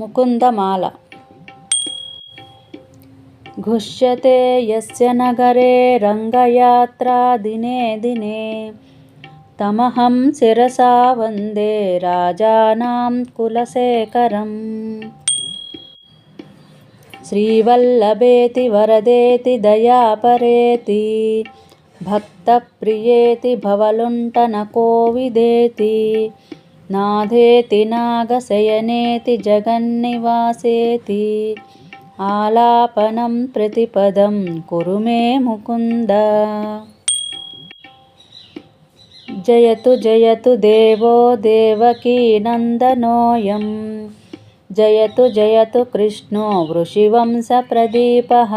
मुकुन्दमाला। घुष्यते यस्य नगरे रङ्गयात्रा दिने दिने, तमहं शिरसा वन्दे राजानां कुलशेखरम्। श्रीवल्लभेति वरदेति दयापरेति, भक्तप्रियेति भवलुण्ठनकोविदेति, नाथेति नागशयनेति जगन्निवासेति, आलापनं प्रतिपदं कुरु मे मुकुन्द। जयतु जयतु देवो देवकीनन्दनोऽयं, जयतु जयतु कृष्णो वृषिवंशप्रदीपः,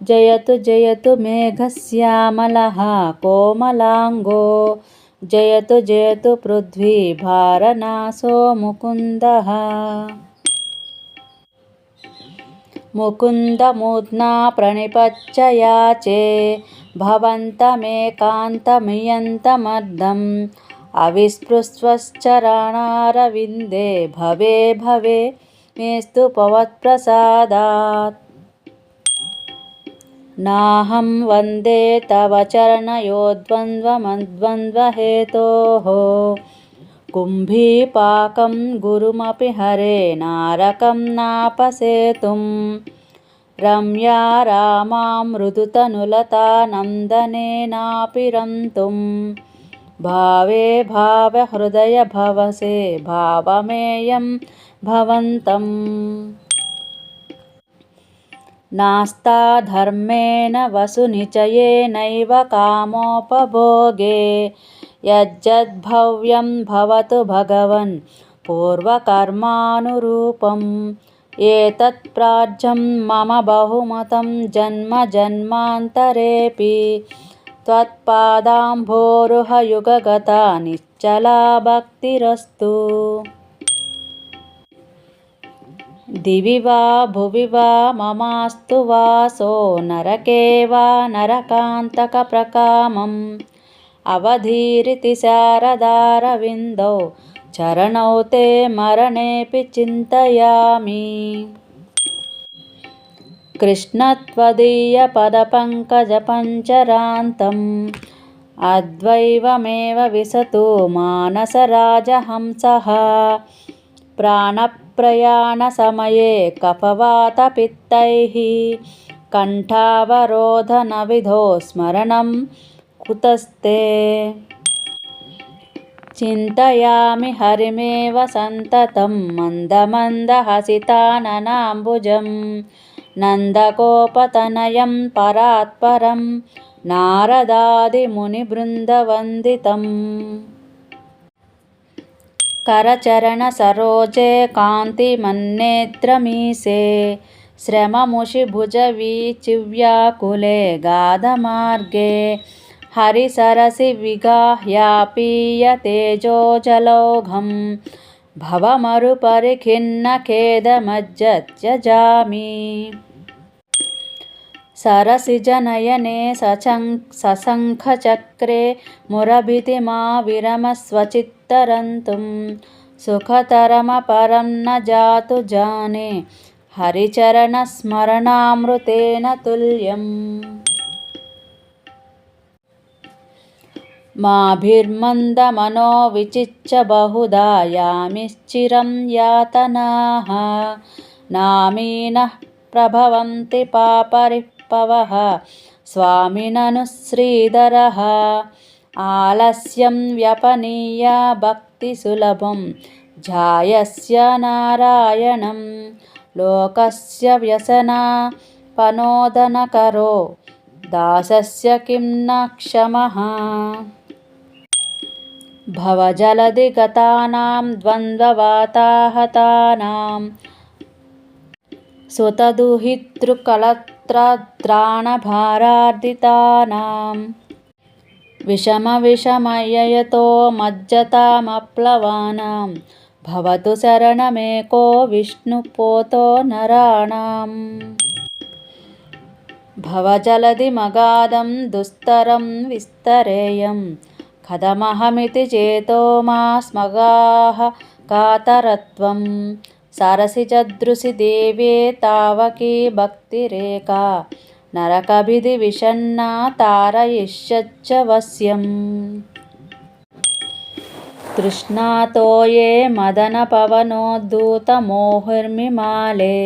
जयतु जयतु मेघश्यामलः कोमलाङ्गो, जयतु जयतु पृथ्वीभारनाशो मुकुन्दः। मुकुन्दमूर्ध्ना प्रणिपच्च याचे, भवन्तमेकान्तमियन्तमर्धम्, अविस्पृश्यश्चरणारविन्दे भवे भवे मेस्तु भवत्प्रसादात्। नाहं वन्दे तव चरणयोर्द्वन्द्वमद्वन्द्वहेतोः, कुम्भीपाकं गुरुमपि हरे नारकं नापसेतुं, रम्या रामां मृदुतनुलता नन्दनेनापि रन्तुं, भावे भावहृदय भवसे भावमेयं भवन्तम्। नास्ता धर्मेण वसुनिचयेनैव कामोपभोगे, यज्जद्भव्यं भवतु भगवन् पूर्वकर्मानुरूपम्। एतत् प्राज्यं मम बहुमतं जन्म जन्मान्तरेऽपि, त्वत्पादाम्भोरुहयुगगता निश्चला भक्तिरस्तु। दिवि वा भुवि वा ममास्तु वासो, नरके वा नरकान्तकप्रकामम्, अवधीरिति शारदारविन्दौ चरणौ ते मरणेऽपि चिन्तयामि। कृष्ण त्वदीयपदपङ्कजपञ्चरान्तम्, अद्वैवमेव विशतु मानसराजहंसः, प्राणप्रयाणसमये कफवातपित्तैः, कण्ठावरोधनविधौ स्मरणं कुतस्ते। चिन्तयामि हरिमेव सन्ततं मन्दमन्दहसिताननाम्बुजं, नन्दगोपतनयं परात्परं नारदादिमुनिवृन्दवन्दितम्। करचरणसरोजे कान्तिमन्नेत्रमीशे, श्रममुषिभुजवीचिव्याकुले गाधमार्गे, हरिसरसि विगाह्यापीयतेजोजलौघं, भवमरुपरिखिन्नखेदमज्जत्यजामि। सरसिजनयने सशङ्खचक्रे मुरभितिमाविरमस्वचित्तरन्तुं, सुखतरमपरं न जातु जाने, हरिचरणस्मरणामृतेन तुल्यम्। माभिर्मन्दमनो विचिच्य बहुधा यामिश्चिरं यातनाः, नामीनः प्रभवन्ति पापरिप्पवः स्वामिननुः श्रीधरः। आलस्यं व्यपनीय भक्तिसुलभं ध्यायस्य नारायणं, लोकस्य व्यसनापनोदनकरो दासस्य किं न क्षमः। भवजलधिगतानां द्वन्द्ववाताहतानां, सुतदुहितृकलत्रत्राणभारार्दितानां, विषमविषमययतो मज्जतामप्लवानां, भवतु शरणमेको विष्णुपोतो नराणाम्। भवजलधिमगाधं दुस्तरं विस्तरेयं, कथमहमिति चेतो मा स्मगाः कातरत्वं, सरसिजदृशि देवे तावकी भक्तिरेका नरकभिधिविषण्णा तारयिष्यच्च वश्यम्। तृष्णातो ये मदनपवनोद्धूतमोहिर्मिमाले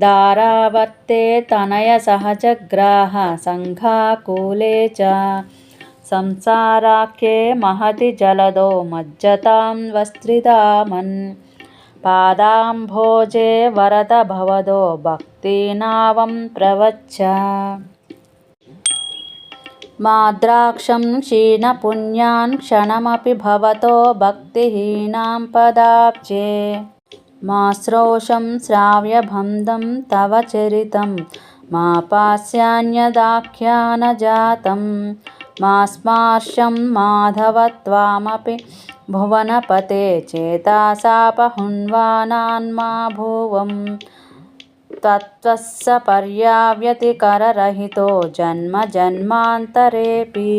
दारावर्ते तनयसहजग्राह सङ्घाकूले च संसाराख्ये महति जलदो मज्जतां वस्त्रिदामन् पादाम्भोजे वरद भवदो भक्तिनावं प्रवच्छ। माद्राक्षं क्षीणपुण्यान् क्षणमपि भवतो भक्तिहीनां पदाब्जे मा श्रोषं श्राव्यभन्दं तव चरितं मा पास्यान्यदाख्यानजातं मा स्मार्ष्यं माधव त्वामपि भुवनपते चेतासापहुन्वानान्मा भुवं तत्त्वस्य पर्याव्यतिकररहितो जन्म जन्मान्तरेऽपि।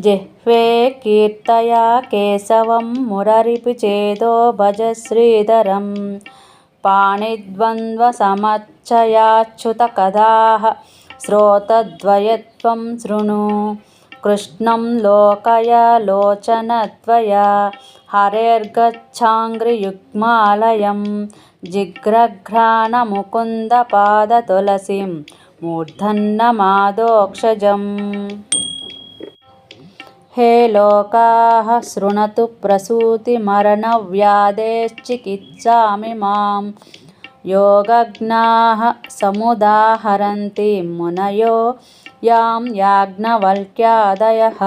जिह्वे कीर्तया केशवं मुररिपि चेदो भज श्रीधरं पाणिद्वन्द्वसमच्चयाच्युतकथाः स्रोतद्वयत्वं शृणु कृष्णं लोकय लोचनत्वया हरेर्गच्छाङ्घ्रियुग्मालयं जिघ्रघ्राणमुकुन्दपादतुलसीं मूर्धन्यमादोक्षजम्। हे लोकाः शृणुतु प्रसूतिमरणव्याधेश्चिकित्सामिमां योगज्ञाः समुदाहरन्ति मुनयो यां याज्ञवल्क्यादयः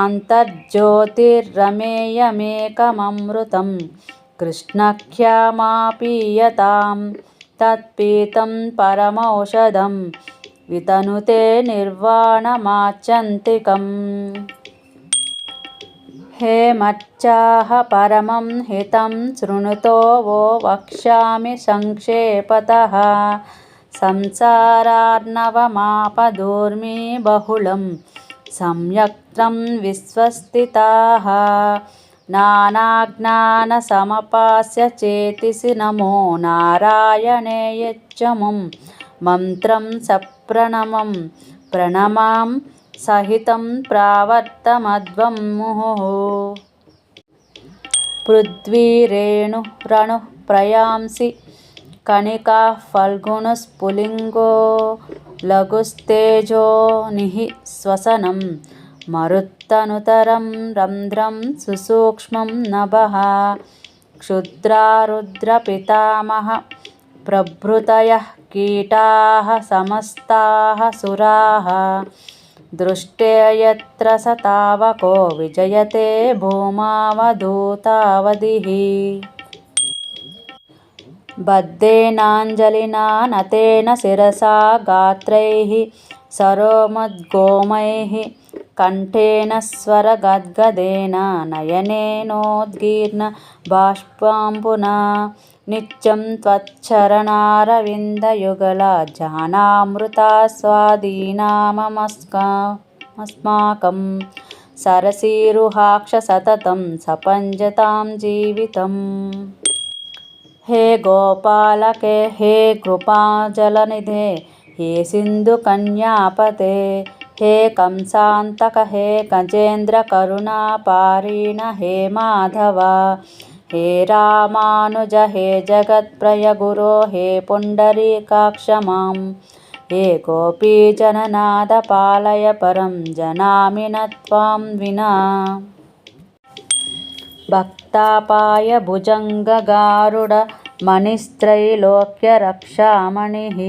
अन्तर्ज्योतिर्रमेयमेकममृतं कृष्णख्यामापीयतां तत्पीतं परमौषधं वितनुते निर्वाणमात्यन्तिकम्। हे मच्चाः परमं हितं शृणुतो वो वक्ष्यामि संक्षेपतः संसारार्णवमापदूर्मि बहुलं सम्यक्तं विश्वस्थिताः नानाज्ञानसमपास्य चेतिसि नमो नारायणे यच्चमुं मन्त्रं सप्रणमं प्रणमां सहितं प्रावर्तमध्वं मुहुः। पृथ्वीरेणुः प्रयांसि कणिकाः फल्गुणस्फुलिङ्गो लघुस्तेजो निःश्वसनं मरुत्तनुतरं रन्ध्रं सुसूक्ष्मं नभः क्षुद्रारुद्रपितामह प्रभृतयः कीटाः समस्ताः सुराः दृष्टे यत्र स तावको विजयते भूमावधूतावधिः। बद्धेनाञ्जलिना नतेन शिरसा गात्रैः सरोमुद्गोमैः कण्ठेन स्वरगद्गदेन नयनेनोद्गीर्न बाष्पाम्बुना नित्यं त्वच्चरणारविन्दयुगला जानामृतास्वादीनामस्माकं सरसीरुहाक्ष सततं सपञ्जतां जीवितम्। हे गोपालके हे कृपाजलनिधे हे सिन्धुकन्यापते हे कंसान्तक हे गजेन्द्रकरुणापारीण हे माधव हे रामानुज हे जगत्प्रियगुरो हे पुण्डरीकाक्ष मां हे गोपीजननाथ पालय परं जनामि न त्वां विना। भक्तापाय भुजङ्गगारुड मणिस्त्रैलोक्यरक्षामणिः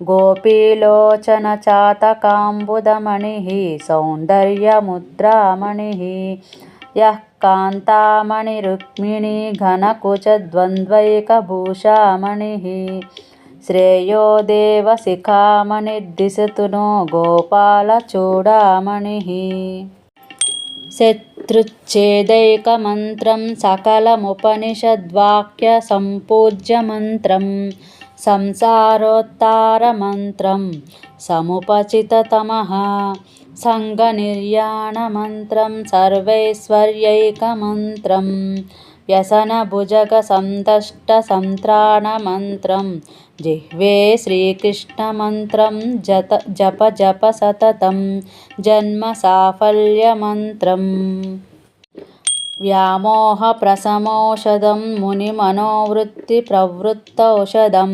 गोपीलोचनचातकाम्बुदमणिः सौन्दर्यमुद्रामणिः यः कान्तामणिरुक्मिणी घनकुचद्वन्द्वैकभूषामणिः श्रेयो देवशिखामणिर्दिशतु नो गोपालचूडामणिः। शत्रुच्छेदैकमन्त्रं सकलमुपनिषद्वाक्यसम्पूज्यमन्त्रं संसारोत्तारमन्त्रं समुपचिततमः सङ्गनिर्याणमन्त्रं सर्वैश्वर्यैकमन्त्रं व्यसनभुजगसन्तष्टसन्त्राणमन्त्रं जिह्वे श्रीकृष्णमन्त्रं जप जप सततं जन्मसाफल्यमन्त्रम् व्यामोहप्रशमौषधं मुनिमनोवृत्तिप्रवृत्तौषधं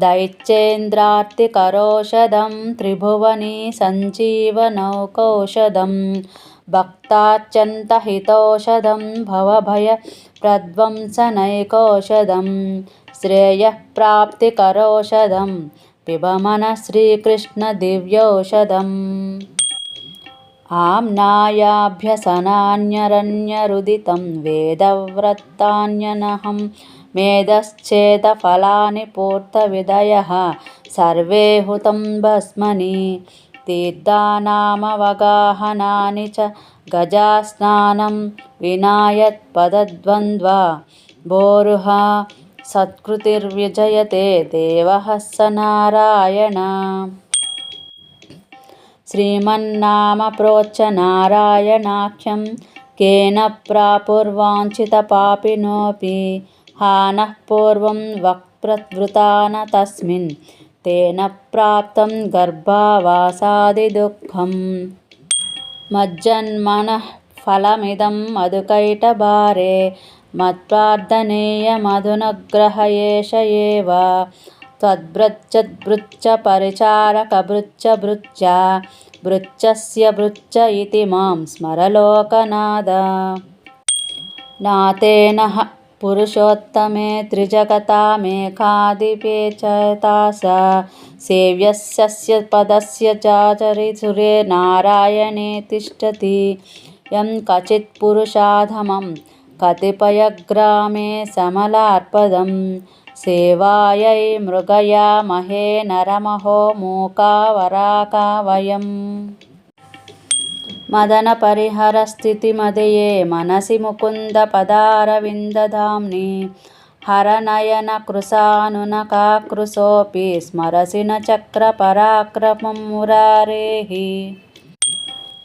दैत्येन्द्रार्तिकरौषधं त्रिभुवनी सञ्जीवनौकौषधं भक्तात्यन्तहितौषधं भवभयप्रध्वंसनैकौषधं श्रेयःप्राप्तिकरौषधं पिबमनः श्रीकृष्णदिव्यौषधम् आम्नायाभ्यसनान्यरण्यरुदितं वेदव्रतान्यनहं मेधश्चेदफलानि पूर्तविधयः सर्वे हुतं भस्मनि तीर्थानामवगाहनानि च गजास्नानं विनायत्पदद्वन्द्वा भोरुहा सत्कृतिर्विजयते देवः स नारायण श्रीमन्नाम प्रोच्च नारायणाख्यं केन प्रापुर्वाञ्छितपापिनोऽपि हा नः पूर्वं वक्प्रवृता न तस्मिन् तेन प्राप्तं गर्भावासादिदुःखम् मज्जन्मनः फलमिदं मधुकैटभारे मत्प्रार्थनीयमधुनग्रह एष एव त्वद्भृच्च परिचारकभृच्च भृच्चा भृच्चस्य भृच्च इति मां स्मरलोकनाद नातेन पुरुषोत्तमे त्रिजगतामेकाधिपे च तासा सेव्यस्य पदस्य चाचरिसुरे नारायणे तिष्ठति यं क्वचित् पुरुषाधमं कतिपयग्रामे समलार्पदं सेवायै मृगयामहे नरमहो मूका वराका वयम् मदनपरिहरस्थितिमदये मनसि मुकुन्दपदारविन्दधाम्नि हरनयनकृशानुनकाकृशोऽपि स्मरसि न चक्रपराक्रमं मुरारेः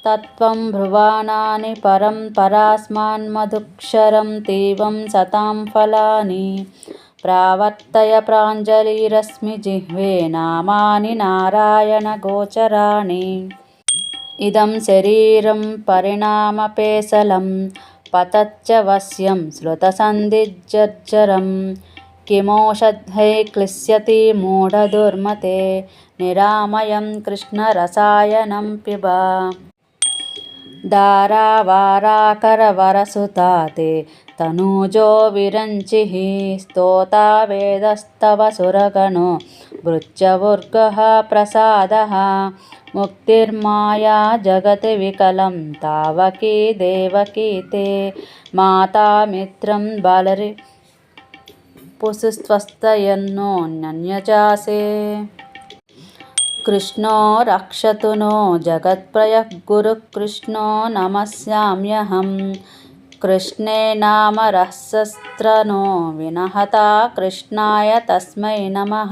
तत्त्वं ब्रुवाणानि परं परास्मान्मधुक्षरं तीवं सतां फलानि प्रावर्तय प्राञ्जलिरस्मि जिह्वे नामानि नारायणगोचराणि इदं शरीरं परिणामपेशलं पतच्च वश्यं श्रुतसन्धिजर्जरं किमौषधैः क्लिश्यति मूढदुर्मते निरामयं कृष्णरसायनं पिब दारावाराकरवरसुता ते तनूजो विरञ्चिः स्तोता वेदस्तव सुरगणो भृत्यवुर्गः प्रसादः मुक्तिर्माया जगति विकलं तावकी देवकी ते माता मित्रं बलिरिपुस्त्वस्तयन्नोऽन्यजासे कृष्णो रक्षतु नो जगत्प्रयः गुरुः कृष्णो नमस्याम्यहं कृष्णे नाम रहस्रनो विनहता कृष्णाय तस्मै नमः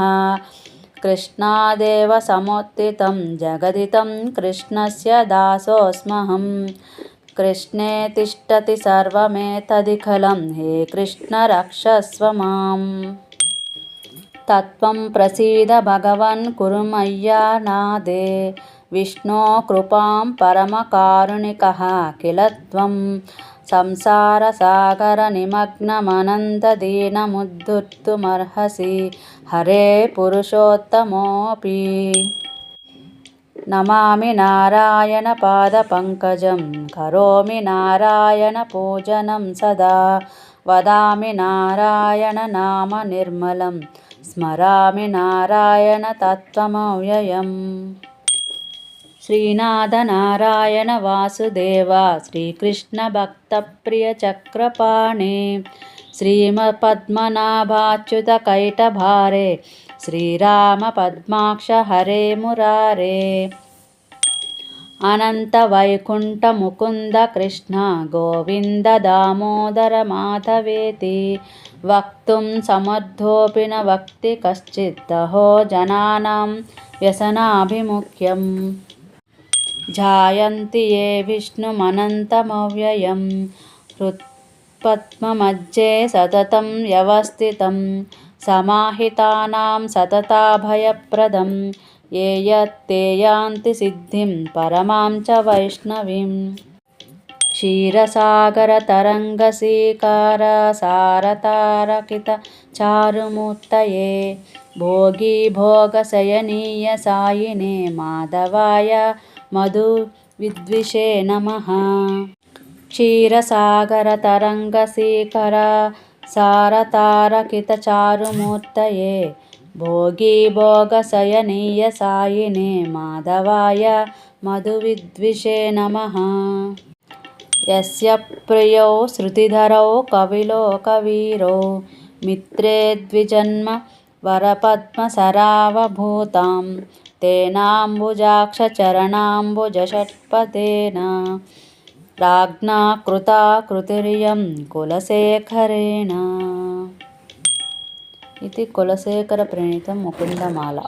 कृष्णादेव समुत्थितं जगदितं कृष्णस्य दासोऽस्म्यहं कृष्णे तिष्ठति सर्वमेतदिखलं हे कृष्ण रक्षस्व माम् तत्त्वं प्रसीद भगवन् कुरु मय्या नादे विष्णो कृपां परमकारुणिकः किल त्वं संसारसागरनिमग्नमनन्तदीनमुद्धर्तुमर्हसि हरे पुरुषोत्तमोऽपि नमामि नारायणपादपङ्कजं करोमि नारायणपूजनं सदा वदामि नारायणनामनिर्मलं स्मरामि नारायणतत्त्वमव्ययम् श्रीनाथनारायण वासुदेव श्रीकृष्णभक्तप्रियचक्रपाणे श्रीमत्पद्मनाभाच्युतकैटभारे श्रीरामपद्माक्ष हरे मुरारे अनन्तवैकुण्ठमुकुन्द कृष्ण गोविन्द दामोदर माधवेति वक्तुं समर्थोऽपि न वक्ति कश्चित् अहो जनानां व्यसनाभिमुख्यम् ध्यायन्ति ये विष्णुमनन्तमव्ययं पद्ममध्ये सततं व्यवस्थितं समाहितानां सतताभयप्रदं ये यत्ते यान्ति सिद्धिं परमां च वैष्णवीम्। क्षीरसागरतरङ्गसीकारसारतारकितचारुमूर्तये भोगी भोगशयनीय सायिने माधवाय मधुविद्विषे नमः। क्षीरसागरतरङ्गसीकरसारतारकितचारुमूर्तये भोगी भोगशयनीय सायिने माधवाय मधुविद्विषे नमः। यस्य प्रियौ श्रुतिधरौ कविलोकवीरो मित्रे द्विजन्म वरपद्मसरावभूतां तेनाम्बुजाक्षचरणाम्बुजषट्पदेन राज्ञा कृता कृतिर्यं कुलशेखरेण। इति कुलशेखरप्रणीतं मुकुन्दमाला।